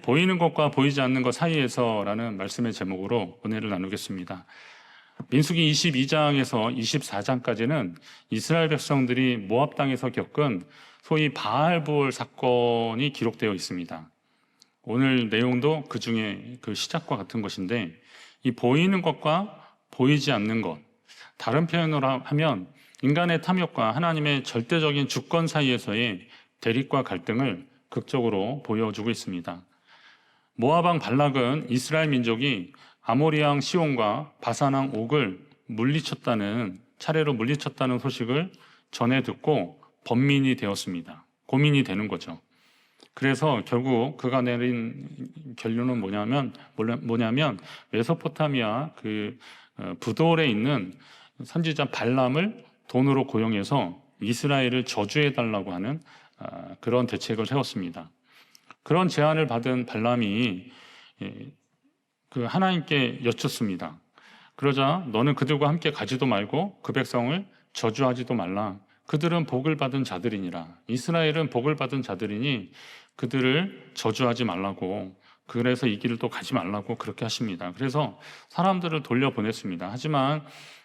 보이는 것과 보이지 않는 것 사이에서라는 말씀의 제목으로 은혜를 나누겠습니다. 민수기 22장에서 24장까지는 이스라엘 백성들이 모압 땅에서 겪은 소위 바알부올 사건이 기록되어 있습니다. 오늘 내용도 그 중에 그 시작과 같은 것인데, 이 보이는 것과 보이지 않는 것, 다른 표현으로 하면 인간의 탐욕과 하나님의 절대적인 주권 사이에서의 대립과 갈등을 극적으로 보여주고 있습니다. 모압 왕 발락은 이스라엘 민족이 아모리 왕 시온과 바산 왕 옥을 차례로 물리쳤다는 소식을 전해 듣고 번민이 되었습니다. 고민이 되는 거죠. 그래서 결국 그가 내린 결론은 뭐냐면 메소포타미아 부돌에 있는 선지자 발람을 돈으로 고용해서 이스라엘을 저주해달라고 하는 그런 대책을 세웠습니다. 그런 제안을 받은 발람이 하나님께 여쭙습니다. 그러자 너는 그들과 함께 가지도 말고 그 백성을 저주하지도 말라. 그들은 복을 받은 자들이니라. 이스라엘은 복을 받은 자들이니 그들을 저주하지 말라고, 그래서 이 길을 또 가지 말라고 그렇게 하십니다. 그래서 사람들을 돌려보냈습니다. 하지만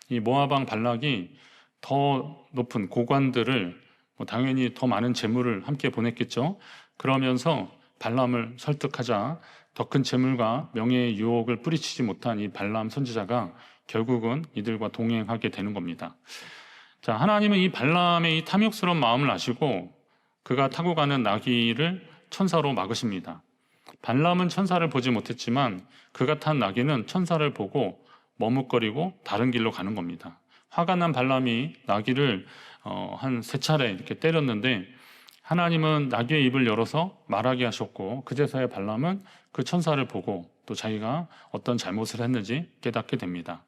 이 모압 왕 발락이 더 높은 고관들을, 당연히 더 많은 재물을 함께 보냈겠죠. 그러면서 발람을 설득하자 더 큰 재물과 명예의 유혹을 뿌리치지 못한 이 발람 선지자가 결국은 이들과 동행하게 되는 겁니다. 자, 하나님은 이 발람의 이 탐욕스러운 마음을 아시고 그가 타고 가는 나귀를 천사로 막으십니다. 발람은 천사를 보지 못했지만 그가 탄 나귀는 천사를 보고 머뭇거리고 다른 길로 가는 겁니다. 화가 난 발람이 나귀를 한 3차례 이렇게 때렸는데 하나님은 나귀의 입을 열어서 말하게 하셨고, 그제서야 발람은 그 천사를 보고 또 자기가 어떤 잘못을 했는지 깨닫게 됩니다.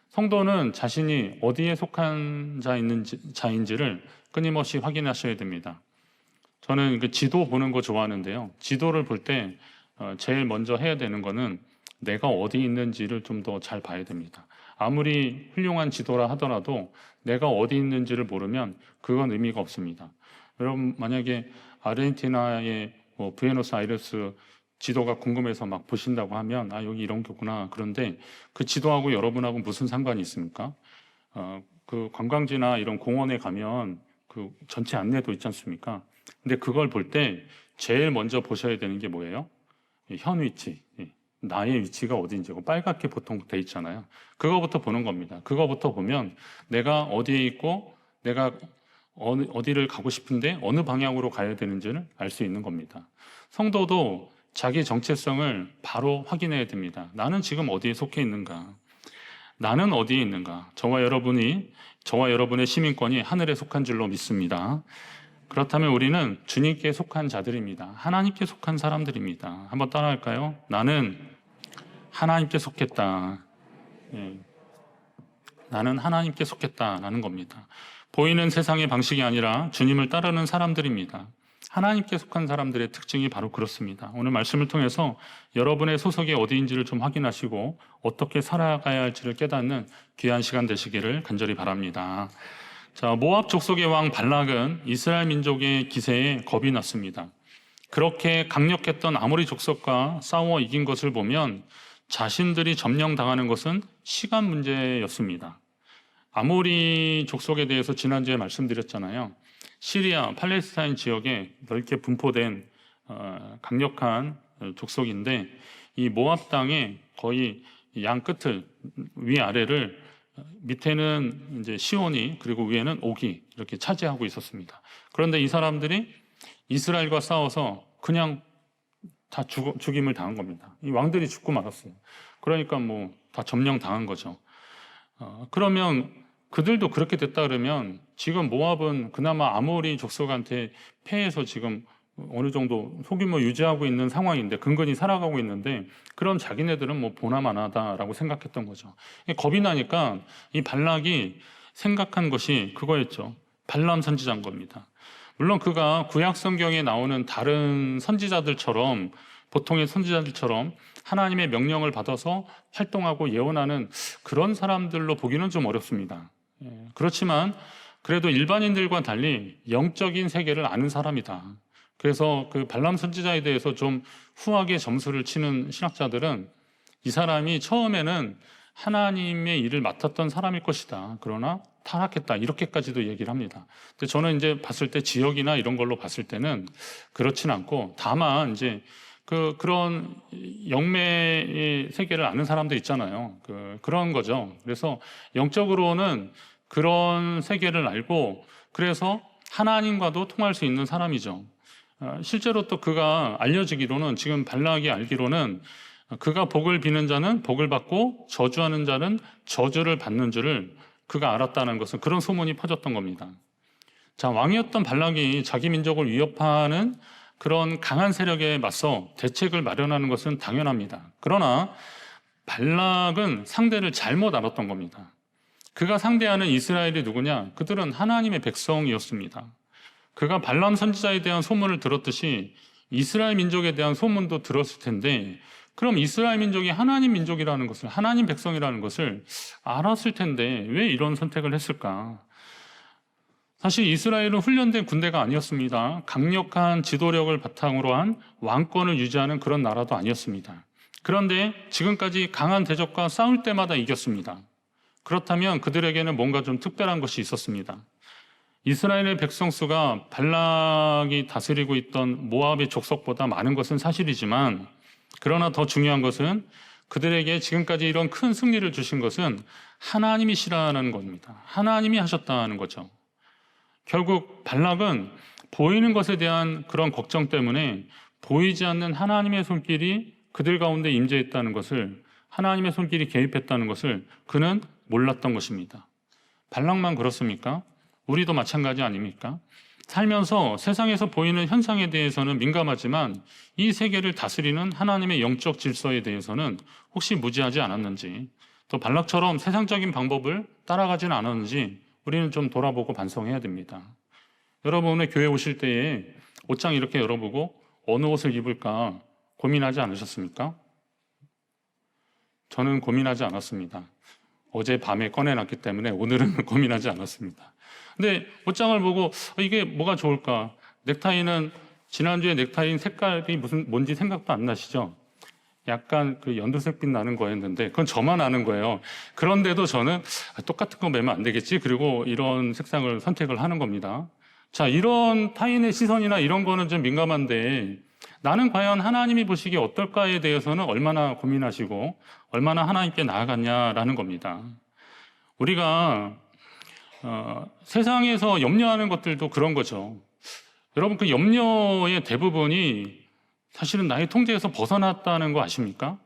성도는 자신이 어디에 속한 자인지를 끊임없이 확인하셔야 됩니다. 저는 지도 보는 거 좋아하는데요. 지도를 볼 때 제일 먼저 해야 되는 거는 내가 어디 있는지를 좀 더 잘 봐야 됩니다. 아무리 훌륭한 지도라 하더라도 내가 어디 있는지를 모르면 그건 의미가 없습니다. 여러분, 만약에 아르헨티나의 부에노스아이레스 지도가 궁금해서 막 보신다고 하면 여기 이런 거구나. 그런데 그 지도하고 여러분하고 무슨 상관이 있습니까? 그 관광지나 이런 공원에 가면 그 전체 안내도 있지 않습니까? 근데 그걸 볼 때 제일 먼저 보셔야 되는 게 뭐예요? 현 위치, 나의 위치가 어딘지, 빨갛게 보통 돼 있잖아요. 그거부터 보는 겁니다. 그거부터 보면 내가 어디에 있고 내가 어디를 가고 싶은데 어느 방향으로 가야 되는지를 알 수 있는 겁니다. 성도도 자기 정체성을 바로 확인해야 됩니다. 나는 지금 어디에 속해 있는가? 나는 어디에 있는가? 저와 여러분의 시민권이 하늘에 속한 줄로 믿습니다. 그렇다면 우리는 주님께 속한 자들입니다. 하나님께 속한 사람들입니다. 한번 따라할까요? 나는 하나님께 속했다. 나는 하나님께 속했다라는 겁니다. 보이는 세상의 방식이 아니라 주님을 따르는 사람들입니다. 하나님께 속한 사람들의 특징이 바로 그렇습니다. 오늘 말씀을 통해서 여러분의 소속이 어디인지를 좀 확인하시고 어떻게 살아가야 할지를 깨닫는 귀한 시간 되시기를 간절히 바랍니다. 자, 모압 족속의 왕 발락은 이스라엘 민족의 기세에 겁이 났습니다. 그렇게 강력했던 아모리 족속과 싸워 이긴 것을 보면 자신들이 점령당하는 것은 시간 문제였습니다. 아모리 족속에 대해서 지난주에 말씀드렸잖아요. 시리아, 팔레스타인 지역에 넓게 분포된 강력한 족속인데, 이 모압 땅에 거의 양 끝을, 위아래를, 밑에는 이제 시온이, 그리고 위에는 옥이 이렇게 차지하고 있었습니다. 그런데 이 사람들이 이스라엘과 싸워서 그냥 다 죽임을 당한 겁니다. 이 왕들이 죽고 말았어요. 그러니까 다 점령당한 거죠. 그러면 그들도 그렇게 됐다 그러면 지금 모압은 그나마 아모리 족속한테 패해서 지금 어느 정도 소규모 유지하고 있는 상황인데, 근근히 살아가고 있는데, 그럼 자기네들은 보나마나다라고 생각했던 거죠. 겁이 나니까 이 발락이 생각한 것이 그거였죠. 발람 선지자인 겁니다. 물론 그가 구약 성경에 나오는 다른 선지자들처럼, 보통의 선지자들처럼 하나님의 명령을 받아서 활동하고 예언하는 그런 사람들로 보기는 좀 어렵습니다. 그렇지만 그래도 일반인들과 달리 영적인 세계를 아는 사람이다. 그래서 그 발람 선지자에 대해서 좀 후하게 점수를 치는 신학자들은 이 사람이 처음에는 하나님의 일을 맡았던 사람일 것이다. 그러나 타락했다. 이렇게까지도 얘기를 합니다. 근데 저는 이제 봤을 때 지역이나 이런 걸로 봤을 때는 그렇진 않고, 다만 이제 그런 영매의 세계를 아는 사람도 있잖아요. 그런 거죠. 그래서 영적으로는 그런 세계를 알고, 그래서 하나님과도 통할 수 있는 사람이죠. 실제로 또 그가 알려지기로는, 지금 발락이 알기로는 그가 복을 비는 자는 복을 받고 저주하는 자는 저주를 받는 줄을 그가 알았다는 것은, 그런 소문이 퍼졌던 겁니다. 자, 왕이었던 발락이 자기 민족을 위협하는 그런 강한 세력에 맞서 대책을 마련하는 것은 당연합니다. 그러나 발락은 상대를 잘못 알았던 겁니다. 그가 상대하는 이스라엘이 누구냐? 그들은 하나님의 백성이었습니다. 그가 발람 선지자에 대한 소문을 들었듯이 이스라엘 민족에 대한 소문도 들었을 텐데, 그럼 이스라엘 민족이 하나님 민족이라는 것을, 하나님 백성이라는 것을 알았을 텐데 왜 이런 선택을 했을까? 사실 이스라엘은 훈련된 군대가 아니었습니다. 강력한 지도력을 바탕으로 한 왕권을 유지하는 그런 나라도 아니었습니다. 그런데 지금까지 강한 대적과 싸울 때마다 이겼습니다. 그렇다면 그들에게는 뭔가 좀 특별한 것이 있었습니다. 이스라엘의 백성 수가 발락이 다스리고 있던 모압의 족속보다 많은 것은 사실이지만, 그러나 더 중요한 것은 그들에게 지금까지 이런 큰 승리를 주신 것은 하나님이시라는 겁니다. 하나님이 하셨다는 거죠. 결국 발락은 보이는 것에 대한 그런 걱정 때문에 보이지 않는 하나님의 손길이 그들 가운데 임재했다는 것을, 하나님의 손길이 개입했다는 것을 그는 몰랐던 것입니다. 발락만 그렇습니까? 우리도 마찬가지 아닙니까? 살면서 세상에서 보이는 현상에 대해서는 민감하지만 이 세계를 다스리는 하나님의 영적 질서에 대해서는 혹시 무지하지 않았는지, 또 발락처럼 세상적인 방법을 따라가지는 않았는지 우리는 좀 돌아보고 반성해야 됩니다. 여러분, 오늘 교회 오실 때에 옷장 이렇게 열어보고 어느 옷을 입을까 고민하지 않으셨습니까? 저는 고민하지 않았습니다. 어제 밤에 꺼내놨기 때문에 오늘은 고민하지 않았습니다. 근데 옷장을 보고 이게 뭐가 좋을까? 넥타이는 지난주에 넥타이 색깔이 뭔지 생각도 안 나시죠? 약간 그 연두색빛 나는 거였는데 그건 저만 아는 거예요. 그런데도 저는 똑같은 거 매면 안 되겠지? 그리고 이런 색상을 선택을 하는 겁니다. 자, 이런 타인의 시선이나 이런 거는 좀 민감한데, 나는 과연 하나님이 보시기에 어떨까에 대해서는 얼마나 고민하시고 얼마나 하나님께 나아갔냐라는 겁니다. 우리가 세상에서 염려하는 것들도 그런 거죠. 여러분, 그 염려의 대부분이 사실은 나의 통제에서 벗어났다는 거 아십니까?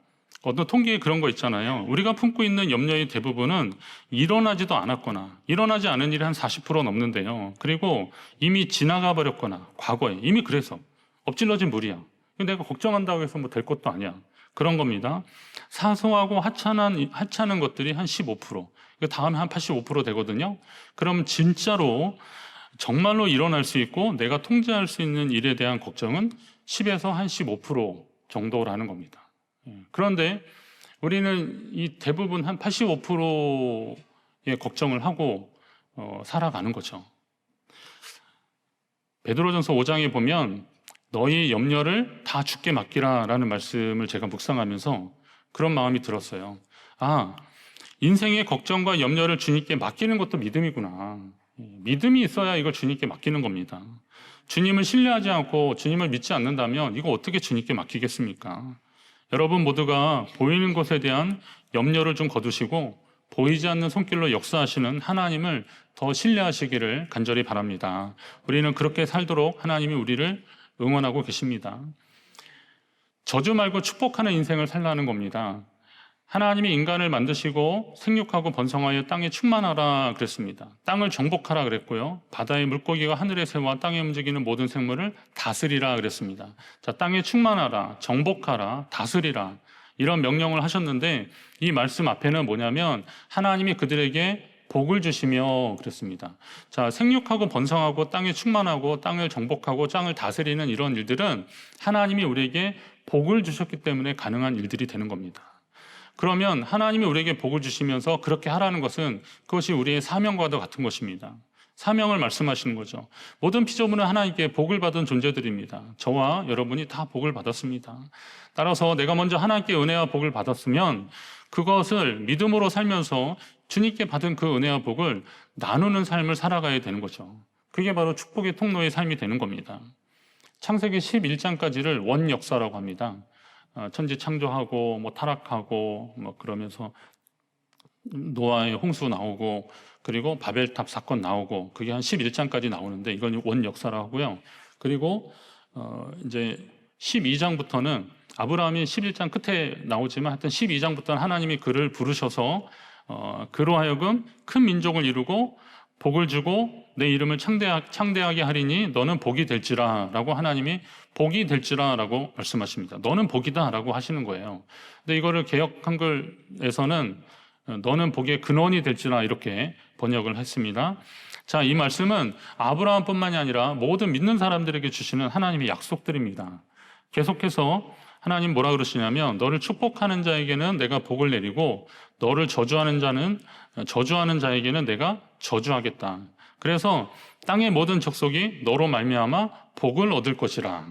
어떤 통계에 그런 거 있잖아요. 우리가 품고 있는 염려의 대부분은 일어나지도 않았거나 일어나지 않은 일이 한 40% 넘는데요. 그리고 이미 지나가 버렸거나 과거에 이미, 그래서 엎질러진 물이야. 내가 걱정한다고 해서 뭐 될 것도 아니야. 그런 겁니다. 사소하고 하찮은 것들이 한 15%, 다음에 한 85% 되거든요. 그럼 진짜로 정말로 일어날 수 있고 내가 통제할 수 있는 일에 대한 걱정은 10에서 한 15% 정도라는 겁니다. 그런데 우리는 이 대부분 한 85%의 걱정을 하고 살아가는 거죠. 베드로전서 5장에 보면 너희 염려를 다 주께 맡기라라는 말씀을 제가 묵상하면서 그런 마음이 들었어요. 아, 인생의 걱정과 염려를 주님께 맡기는 것도 믿음이구나. 믿음이 있어야 이걸 주님께 맡기는 겁니다. 주님을 신뢰하지 않고 주님을 믿지 않는다면 이거 어떻게 주님께 맡기겠습니까? 여러분 모두가 보이는 것에 대한 염려를 좀 거두시고 보이지 않는 손길로 역사하시는 하나님을 더 신뢰하시기를 간절히 바랍니다. 우리는 그렇게 살도록 하나님이 우리를 응원하고 계십니다. 저주 말고 축복하는 인생을 살라는 겁니다. 하나님이 인간을 만드시고 생육하고 번성하여 땅에 충만하라 그랬습니다. 땅을 정복하라 그랬고요. 바다의 물고기와 하늘의 새와 땅에 움직이는 모든 생물을 다스리라 그랬습니다. 자, 땅에 충만하라, 정복하라, 다스리라, 이런 명령을 하셨는데 이 말씀 앞에는 뭐냐면 하나님이 그들에게 복을 주시며 그랬습니다. 자, 생육하고 번성하고 땅에 충만하고 땅을 정복하고 땅을 다스리는 이런 일들은 하나님이 우리에게 복을 주셨기 때문에 가능한 일들이 되는 겁니다. 그러면 하나님이 우리에게 복을 주시면서 그렇게 하라는 것은 그것이 우리의 사명과도 같은 것입니다. 사명을 말씀하시는 거죠. 모든 피조물은 하나님께 복을 받은 존재들입니다. 저와 여러분이 다 복을 받았습니다. 따라서 내가 먼저 하나님께 은혜와 복을 받았으면 그것을 믿음으로 살면서 주님께 받은 그 은혜와 복을 나누는 삶을 살아가야 되는 거죠. 그게 바로 축복의 통로의 삶이 되는 겁니다. 창세기 11장까지를 원역사라고 합니다. 천지 창조하고 뭐 타락하고 뭐 그러면서 노아의 홍수 나오고 그리고 바벨탑 사건 나오고 그게 한 11장까지 나오는데 이건 원역사라고 하고요. 그리고 이제 12장부터는 아브라함이 11장 끝에 나오지만 하여튼 12장부터는 하나님이 그를 부르셔서 그로 하여금 큰 민족을 이루고 복을 주고 내 이름을 창대하게 하리니 너는 복이 될지라 라고 하나님이 복이 될지라 라고 말씀하십니다. 너는 복이다 라고 하시는 거예요. 근데 이거를 개역 한글에서는 너는 복의 근원이 될지라 이렇게 번역을 했습니다. 자, 이 말씀은 아브라함뿐만이 아니라 모든 믿는 사람들에게 주시는 하나님의 약속들입니다. 계속해서 하나님 뭐라 그러시냐면 너를 축복하는 자에게는 내가 복을 내리고 너를 저주하는 자에게는 내가 저주하겠다. 그래서 땅의 모든 족속이 너로 말미암아 복을 얻을 것이라.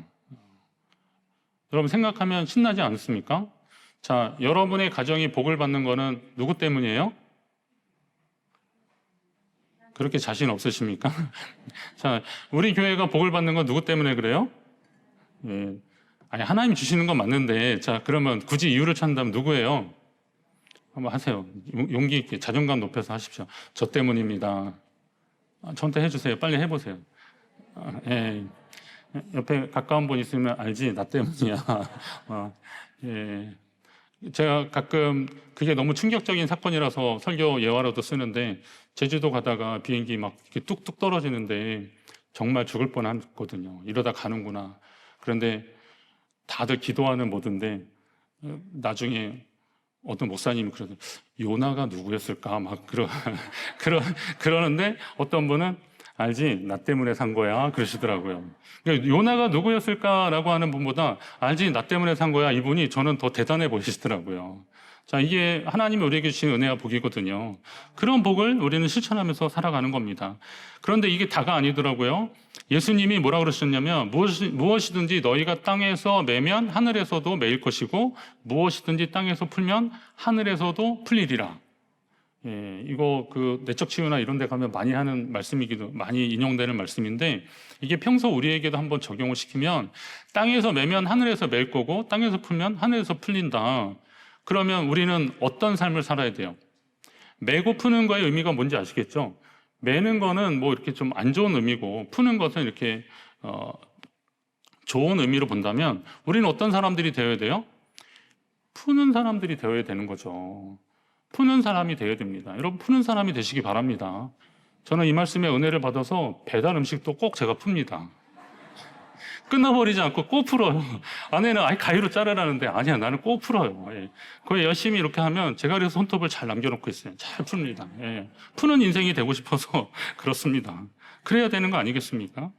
여러분 생각하면 신나지 않습니까? 자, 여러분의 가정이 복을 받는 거는 누구 때문이에요? 그렇게 자신 없으십니까? 자, 우리 교회가 복을 받는 건 누구 때문에 그래요? 예. 아니, 하나님 주시는 건 맞는데, 자, 그러면 굳이 이유를 찾는다면 누구예요? 한번 하세요. 용기 있게 자존감 높여서 하십시오. 저 때문입니다. 저한테 해주세요. 빨리 해보세요. 예. 옆에 가까운 분 있으면 알지? 나 때문이야. 예. 제가 가끔 그게 너무 충격적인 사건이라서 설교 예화로도 쓰는데 제주도 가다가 비행기 막 이렇게 뚝뚝 떨어지는데 정말 죽을 뻔했거든요. 이러다 가는구나. 그런데 다들 기도하는 모드인데 나중에 어떤 목사님이 그러더니 요나가 누구였을까 막 그러는데 어떤 분은 알지? 나 때문에 산 거야 그러시더라고요. 그러니까 요나가 누구였을까라고 하는 분보다 알지? 나 때문에 산 거야 이분이 저는 더 대단해 보이시더라고요. 자, 이게 하나님이 우리에게 주신 은혜와 복이거든요. 그런 복을 우리는 실천하면서 살아가는 겁니다. 그런데 이게 다가 아니더라고요. 예수님이 뭐라 그러셨냐면 무엇이든지 너희가 땅에서 매면 하늘에서도 매일 것이고 무엇이든지 땅에서 풀면 하늘에서도 풀리리라. 예, 이거 그 내적 치유나 이런 데 가면 많이 하는 말씀이기도 많이 인용되는 말씀인데 이게 평소 우리에게도 한번 적용을 시키면 땅에서 매면 하늘에서 맬 거고 땅에서 풀면 하늘에서 풀린다. 그러면 우리는 어떤 삶을 살아야 돼요? 매고 푸는 거의 의미가 뭔지 아시겠죠? 매는 거는 뭐 이렇게 좀 안 좋은 의미고 푸는 것은 이렇게 좋은 의미로 본다면 우리는 어떤 사람들이 되어야 돼요? 푸는 사람들이 되어야 되는 거죠. 푸는 사람이 되어야 됩니다. 여러분 푸는 사람이 되시기 바랍니다. 저는 이 말씀에 은혜를 받아서 배달 음식도 꼭 제가 풉니다. 끊어버리지 않고 꼭 풀어요. 아내는 아예 가위로 자르라는데 아니야 나는 꼭 풀어요. 예. 거의 열심히 이렇게 하면 제가 그래서 손톱을 잘 남겨놓고 있어요. 잘 풉니다. 예. 푸는 인생이 되고 싶어서 그렇습니다. 그래야 되는 거 아니겠습니까?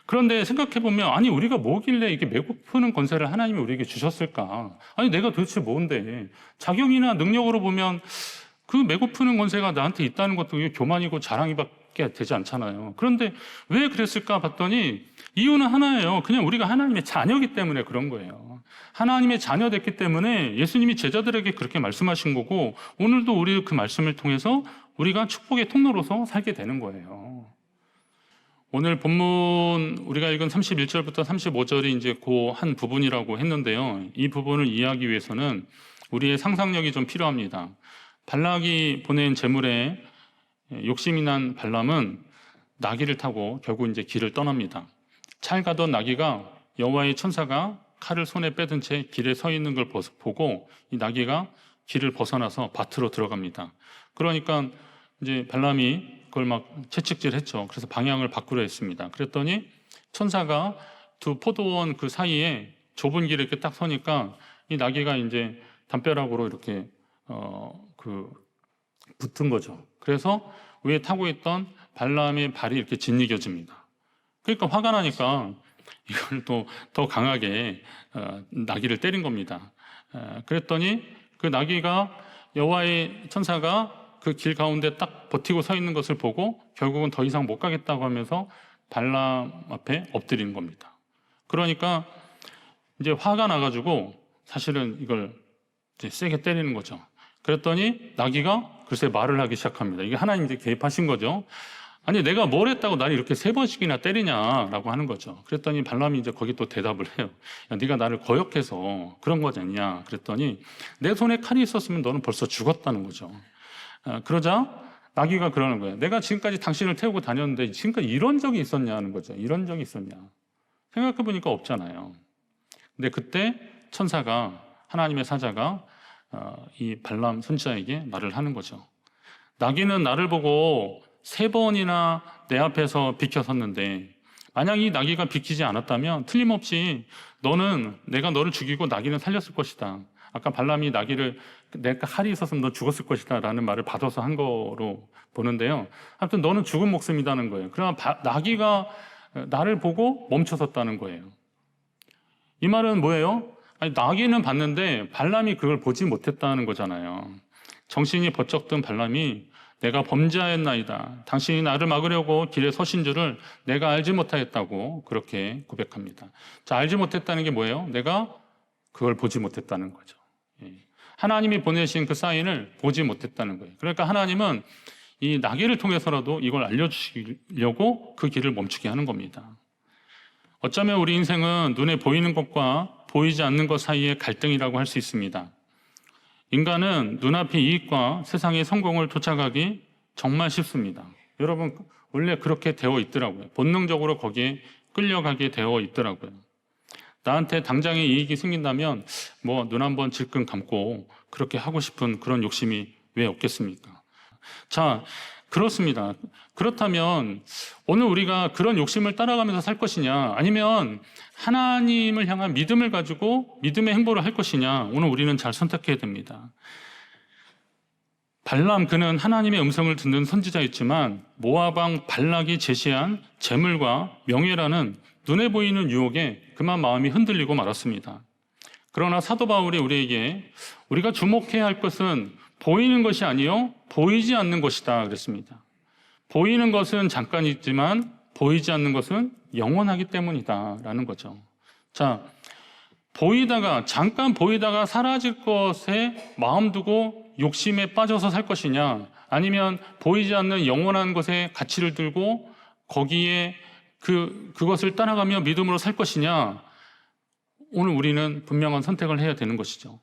그런데 생각해보면 아니 우리가 뭐길래 이게 매고 푸는 권세를 하나님이 우리에게 주셨을까? 아니 내가 도대체 뭔데? 자격이나 능력으로 보면 그 매고 푸는 권세가 나한테 있다는 것도 교만이고 자랑이밖에 되지 않잖아요. 그런데 왜 그랬을까 봤더니 이유는 하나예요. 그냥 우리가 하나님의 자녀이기 때문에 그런 거예요. 하나님의 자녀 됐기 때문에 예수님이 제자들에게 그렇게 말씀하신 거고 오늘도 우리 그 말씀을 통해서 우리가 축복의 통로로서 살게 되는 거예요. 오늘 본문 우리가 읽은 31절부터 35절이 이제 그 한 부분이라고 했는데요. 이 부분을 이해하기 위해서는 우리의 상상력이 좀 필요합니다. 발락이 보낸 제물에 욕심이 난 발람은 나귀를 타고 결국 이제 길을 떠납니다. 잘 가던 나귀가 여호와의 천사가 칼을 손에 빼든 채 길에 서 있는 걸 보고 이 나귀가 길을 벗어나서 밭으로 들어갑니다. 그러니까 이제 발람이 그걸 막 채찍질했죠. 그래서 방향을 바꾸려 했습니다. 그랬더니 천사가 두 포도원 그 사이에 좁은 길에 이렇게 딱 서니까 이 나귀가 이제 담벼락으로 이렇게 붙은 거죠. 그래서 위에 타고 있던 발람의 발이 이렇게 짓이겨집니다. 그러니까 화가 나니까 이걸 또 더 강하게 나귀를 때린 겁니다. 그랬더니 그 나귀가 여호와의 천사가 그 길 가운데 딱 버티고 서 있는 것을 보고 결국은 더 이상 못 가겠다고 하면서 발람 앞에 엎드리는 겁니다. 그러니까 이제 화가 나가지고 사실은 이걸 이제 세게 때리는 거죠. 그랬더니 나귀가 글쎄 말을 하기 시작합니다. 이게 하나님이 개입하신 거죠. 아니 내가 뭘 했다고 나를 이렇게 3번씩이나 때리냐라고 하는 거죠. 그랬더니 발람이 이제 거기 또 대답을 해요. 야, 네가 나를 거역해서 그런 거지 않냐. 그랬더니 내 손에 칼이 있었으면 너는 벌써 죽었다는 거죠. 그러자 나귀가 그러는 거예요. 내가 지금까지 당신을 태우고 다녔는데 지금까지 이런 적이 있었냐 하는 거죠. 이런 적이 있었냐. 생각해보니까 없잖아요. 근데 그때 천사가, 하나님의 사자가 이 발람 선지자에게 말을 하는 거죠. 나귀는 나를 보고 3번이나 내 앞에서 비켜섰는데 만약 이 나귀가 비키지 않았다면 틀림없이 내가 너를 죽이고 나귀는 살렸을 것이다. 아까 발람이 나귀를 내가 칼이 있었으면 너 죽었을 것이다 라는 말을 받아서 한 거로 보는데요. 하여튼 너는 죽은 목숨이라는 거예요. 그러나 나귀가 나를 보고 멈춰섰다는 거예요. 이 말은 뭐예요? 아니, 나귀는 봤는데 발람이 그걸 보지 못했다는 거잖아요. 정신이 번쩍 든 발람이 내가 범죄하였나이다. 당신이 나를 막으려고 길에 서신 줄을 내가 알지 못하였다고 그렇게 고백합니다. 자, 알지 못했다는 게 뭐예요? 내가 그걸 보지 못했다는 거죠. 하나님이 보내신 그 사인을 보지 못했다는 거예요. 그러니까 하나님은 이 나귀를 통해서라도 이걸 알려주시려고 그 길을 멈추게 하는 겁니다. 어쩌면 우리 인생은 눈에 보이는 것과 보이지 않는 것 사이의 갈등이라고 할 수 있습니다. 인간은 눈앞의 이익과 세상의 성공을 쫓아가기 정말 쉽습니다. 여러분, 원래 그렇게 되어 있더라고요. 본능적으로 거기에 끌려가게 되어 있더라고요. 나한테 당장의 이익이 생긴다면 눈 한번 질끈 감고 그렇게 하고 싶은 그런 욕심이 왜 없겠습니까? 자, 그렇습니다. 그렇다면 오늘 우리가 그런 욕심을 따라가면서 살 것이냐, 아니면 하나님을 향한 믿음을 가지고 믿음의 행보를 할 것이냐, 오늘 우리는 잘 선택해야 됩니다. 발람, 그는 하나님의 음성을 듣는 선지자였지만 모압 왕 발락이 제시한 재물과 명예라는 눈에 보이는 유혹에 그만 마음이 흔들리고 말았습니다. 그러나 사도 바울이 우리에게 우리가 주목해야 할 것은 보이는 것이 아니요 보이지 않는 것이다 그랬습니다. 보이는 것은 잠깐이지만 보이지 않는 것은 영원하기 때문이다 라는 거죠. 자, 잠깐 보이다가 사라질 것에 마음 두고 욕심에 빠져서 살 것이냐, 아니면 보이지 않는 영원한 것에 가치를 들고 거기에 그것을 따라가며 믿음으로 살 것이냐, 오늘 우리는 분명한 선택을 해야 되는 것이죠.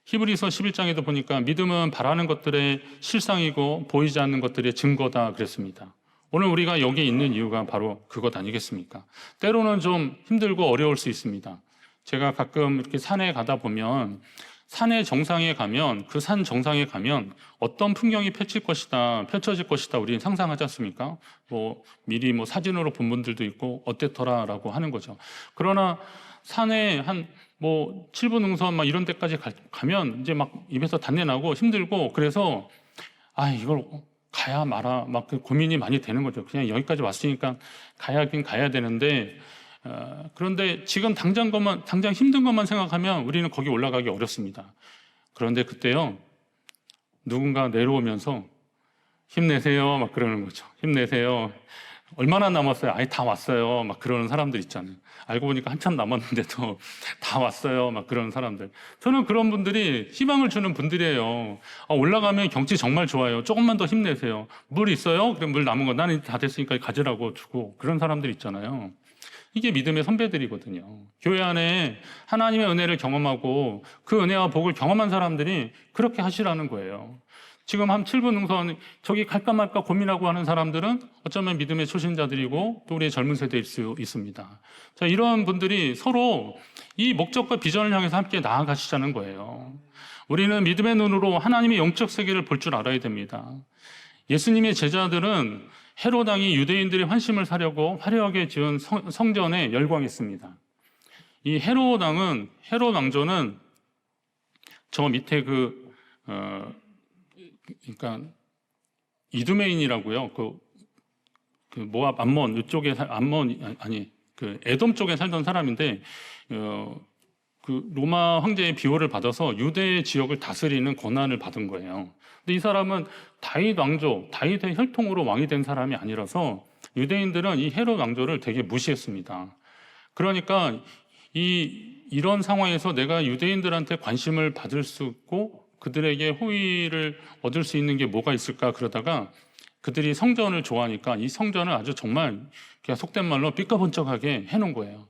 히브리서 11장에도 보니까 믿음은 바라는 것들의 실상이고 보이지 않는 것들의 증거다 그랬습니다. 오늘 우리가 여기 있는 이유가 바로 그것 아니겠습니까? 때로는 좀 힘들고 어려울 수 있습니다. 제가 가끔 이렇게 산에 가다 보면 산의 정상에 가면, 그 산 정상에 가면 어떤 풍경이 펼쳐질 것이다 우리는 상상하지 않습니까? 미리 사진으로 본 분들도 있고 어땠더라라고 하는 거죠. 그러나 산에 한 7분 능선 이런 데까지 가면 이제 입에서 단내 나고 힘들고, 그래서 이걸 가야 마라 고민이 많이 되는 거죠. 그냥 여기까지 왔으니까 가야긴 가야 되는데, 그런데 지금 당장 힘든 것만 생각하면 우리는 거기 올라가기 어렵습니다. 그런데 그때요, 누군가 내려오면서 힘내세요 그러는 거죠. 힘내세요. 얼마나 남았어요? 다 왔어요. 그러는 사람들 있잖아요. 알고 보니까 한참 남았는데도 다 왔어요. 그러는 사람들. 저는 그런 분들이 희망을 주는 분들이에요. 올라가면 경치 정말 좋아요. 조금만 더 힘내세요. 물 있어요? 그럼 물 남은 거 나는 다 됐으니까 가지라고 주고, 그런 사람들 있잖아요. 이게 믿음의 선배들이거든요. 교회 안에 하나님의 은혜를 경험하고 그 은혜와 복을 경험한 사람들이 그렇게 하시라는 거예요. 지금 한 7분 능선 저기 갈까 말까 고민하고 하는 사람들은 어쩌면 믿음의 초신자들이고 또 우리의 젊은 세대일 수 있습니다. 자, 이런 분들이 서로 이 목적과 비전을 향해서 함께 나아가시자는 거예요. 우리는 믿음의 눈으로 하나님의 영적 세계를 볼 줄 알아야 됩니다. 예수님의 제자들은 헤롯 왕이 유대인들의 환심을 사려고 화려하게 지은 성전에 열광했습니다. 이 헤롯 왕조는 저 밑에 그러니까 이두메인이라고요. 그 모압 에돔 쪽에 살던 사람인데, 그 로마 황제의 비호를 받아서 유대 지역을 다스리는 권한을 받은 거예요. 근데 이 사람은 다윗 왕조, 다윗의 혈통으로 왕이 된 사람이 아니라서 유대인들은 이 헤롯 왕조를 되게 무시했습니다. 그러니까 이런 상황에서 내가 유대인들한테 관심을 받을 수 있고 그들에게 호의를 얻을 수 있는 게 뭐가 있을까 그러다가 그들이 성전을 좋아하니까 이 성전을 아주 정말 그냥 속된 말로 삐까번쩍하게 해놓은 거예요.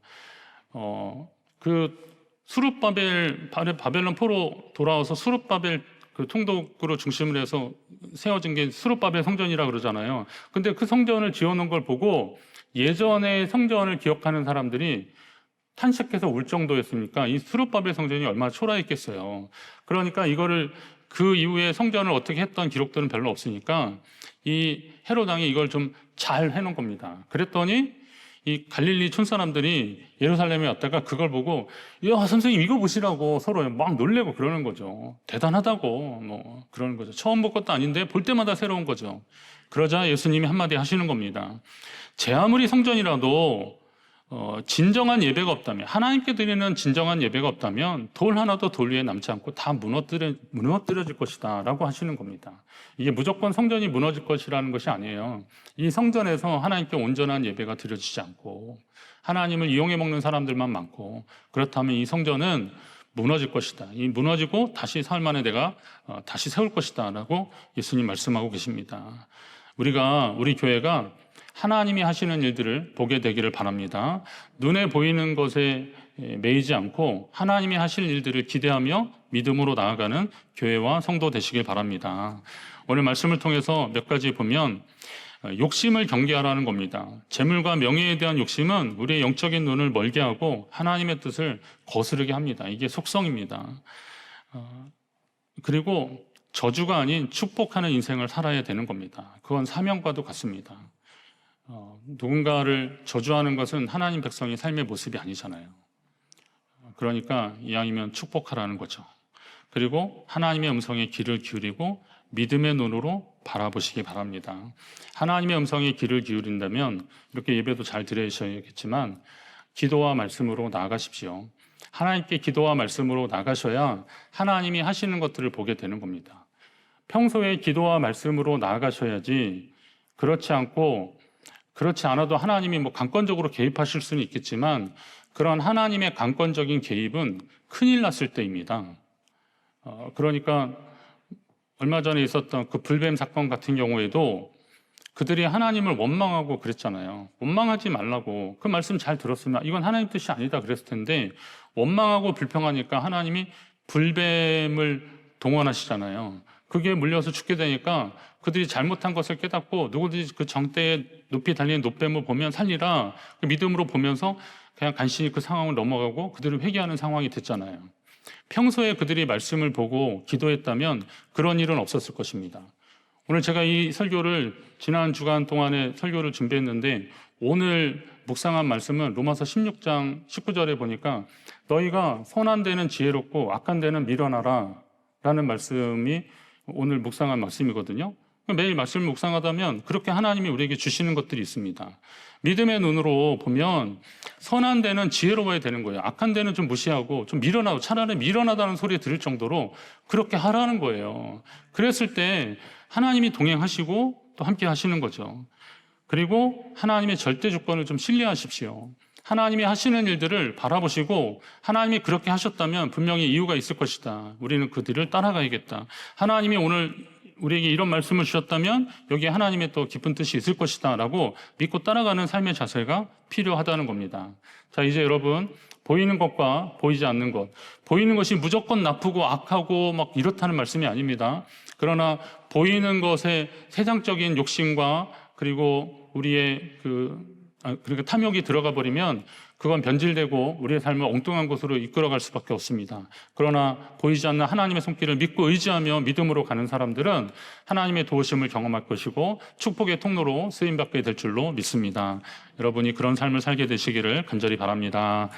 그 바벨론 포로 돌아와서 수룹바벨 그 통독으로 중심을 해서 세워진 게 수룹바벨 성전이라 그러잖아요. 근데 그 성전을 지어놓은 걸 보고 예전의 성전을 기억하는 사람들이 탄식해서 울 정도였으니까 이 수룹바벨 성전이 얼마나 초라했겠어요. 그러니까 이거를 그 이후에 성전을 어떻게 했던 기록들은 별로 없으니까 이 헤롯 왕이 이걸 좀 잘 해놓은 겁니다. 그랬더니 이 갈릴리 촌사람들이 예루살렘에 왔다가 그걸 보고 야 선생님 이거 보시라고 서로 막 놀래고 그러는 거죠. 대단하다고 뭐 그러는 거죠. 처음 볼 것도 아닌데 볼 때마다 새로운 거죠. 그러자 예수님이 한마디 하시는 겁니다. 제 아무리 성전이라도 진정한 예배가 없다면, 하나님께 드리는 진정한 예배가 없다면 돌 하나도 돌 위에 남지 않고 다 무너뜨려질 것이다 라고 하시는 겁니다. 이게 무조건 성전이 무너질 것이라는 것이 아니에요. 이 성전에서 하나님께 온전한 예배가 드려지지 않고 하나님을 이용해 먹는 사람들만 많고, 그렇다면 이 성전은 무너질 것이다. 이 무너지고 다시 사흘 만에 내가 다시 세울 것이다 라고 예수님 말씀하고 계십니다. 우리 교회가 하나님이 하시는 일들을 보게 되기를 바랍니다. 눈에 보이는 것에 매이지 않고 하나님이 하실 일들을 기대하며 믿음으로 나아가는 교회와 성도 되시길 바랍니다. 오늘 말씀을 통해서 몇 가지 보면 욕심을 경계하라는 겁니다. 재물과 명예에 대한 욕심은 우리의 영적인 눈을 멀게 하고 하나님의 뜻을 거스르게 합니다. 이게 속성입니다. 그리고 저주가 아닌 축복하는 인생을 살아야 되는 겁니다. 그건 사명과도 같습니다. 누군가를 저주하는 것은 하나님 백성의 삶의 모습이 아니잖아요. 그러니까 이왕이면 축복하라는 거죠. 그리고 하나님의 음성에 귀를 기울이고 믿음의 눈으로 바라보시기 바랍니다. 하나님의 음성에 귀를 기울인다면 이렇게 예배도 잘 드리셔야겠지만 기도와 말씀으로 나아가십시오. 하나님께 기도와 말씀으로 나가셔야 하나님이 하시는 것들을 보게 되는 겁니다. 평소에 기도와 말씀으로 나아가셔야지 그렇지 않아도 하나님이 뭐 강권적으로 개입하실 수는 있겠지만 그런 하나님의 강권적인 개입은 큰일 났을 때입니다. 그러니까 얼마 전에 있었던 그 불뱀 사건 같은 경우에도 그들이 하나님을 원망하고 그랬잖아요. 원망하지 말라고. 그 말씀 잘 들었으면 이건 하나님 뜻이 아니다 그랬을 텐데 원망하고 불평하니까 하나님이 불뱀을 동원하시잖아요. 그게 물려서 죽게 되니까 그들이 잘못한 것을 깨닫고 누구든지 그 정대에 높이 달리는 노뱀을 보면 살리라 그 믿음으로 보면서 그냥 간신히 그 상황을 넘어가고 그들을 회개하는 상황이 됐잖아요. 평소에 그들이 말씀을 보고 기도했다면 그런 일은 없었을 것입니다. 오늘 제가 이 설교를 지난 주간 동안에 설교를 준비했는데 오늘 묵상한 말씀은 로마서 16장 19절에 보니까 너희가 선한 데는 지혜롭고 악한 데는 미련하라 라는 말씀이 오늘 묵상한 말씀이거든요. 매일 말씀을 묵상하다면 그렇게 하나님이 우리에게 주시는 것들이 있습니다. 믿음의 눈으로 보면 선한 데는 지혜로워야 되는 거예요. 악한 데는 좀 무시하고 좀 미련하고 차라리 미련하다는 소리 들을 정도로 그렇게 하라는 거예요. 그랬을 때 하나님이 동행하시고 또 함께 하시는 거죠. 그리고 하나님의 절대 주권을 좀 신뢰하십시오. 하나님이 하시는 일들을 바라보시고 하나님이 그렇게 하셨다면 분명히 이유가 있을 것이다. 우리는 그들을 따라가야겠다. 하나님이 오늘 우리에게 이런 말씀을 주셨다면 여기에 하나님의 또 깊은 뜻이 있을 것이다 라고 믿고 따라가는 삶의 자세가 필요하다는 겁니다. 자, 이제 여러분 보이는 것과 보이지 않는 것, 보이는 것이 무조건 나쁘고 악하고 막 이렇다는 말씀이 아닙니다. 그러나 보이는 것에 세상적인 욕심과 그리고 우리의 그러니까 탐욕이 들어가 버리면 그건 변질되고 우리의 삶을 엉뚱한 곳으로 이끌어갈 수밖에 없습니다. 그러나 보이지 않는 하나님의 손길을 믿고 의지하며 믿음으로 가는 사람들은 하나님의 도우심을 경험할 것이고 축복의 통로로 쓰임받게 될 줄로 믿습니다. 여러분이 그런 삶을 살게 되시기를 간절히 바랍니다.